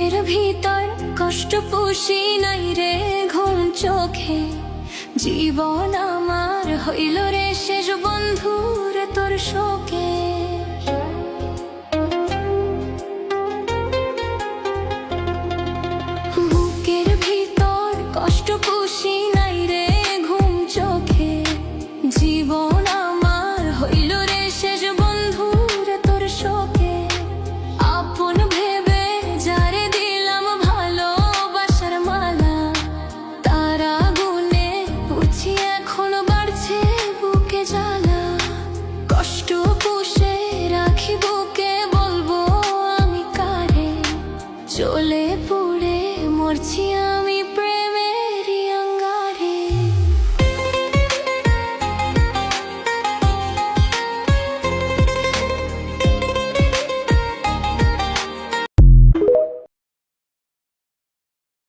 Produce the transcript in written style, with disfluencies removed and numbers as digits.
এর ভিতর কষ্ট পুষি নাই রে ঘুম চোখে, জীবন আমার হইল রে শেষ বন্ধু রে তোর শোকে। বুকের ভিতর কষ্ট পুষি নাই রে ঘুম চোখে, জীবন আমার হইল রে শেষ বন্ধু রে তোর শোকে। আপন ভেবে যারে দিলাম ভালোবাসার মালা, তারা গুনে বুঝি এখন বাড়ছে বুকে জ্বালা। কষ্ট পুষে রাখি বুকে, বলবো আমি কারে, চলে পুড়ে মরছি আমি।